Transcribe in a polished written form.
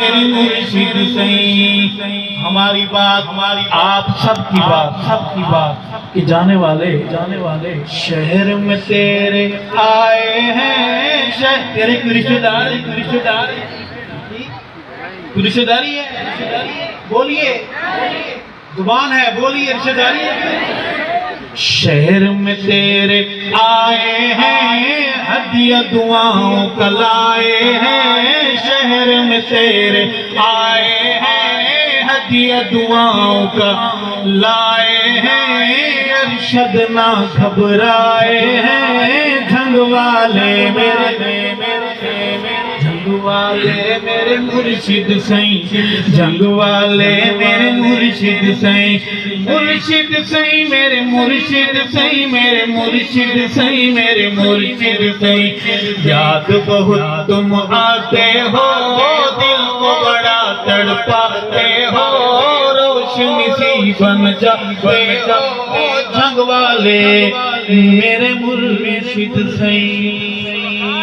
میری مرشد سئی ہماری بات آپ سب کی بات کہ جانے والے شہر میں تیرے آئے ہیں تیرے کوئی رشتہ داری ہے بولیے زبان ہے بولیے رشتہ داری ہے شہر میں تیرے آئے ہیں ہدیہ دعاؤں کا لائے ہیں شہر میں تیرے آئے ہیں ہدیہ دعاؤں کا لائے ہیں ارشد نہ گھبرائے ہیں جھنگ والے میرے مرشد سائیں جنگ والے میرے مرشد سائیں مرشد سائیں میرے مرشد سائیں میرے مرشد سائیں میرے مرشد سائیں یاد بہت تم آتے ہو دل کو بڑا تڑپاتے ہو روشنی سی بن جاتے ہو جنگ والے میرے مرشد سائیں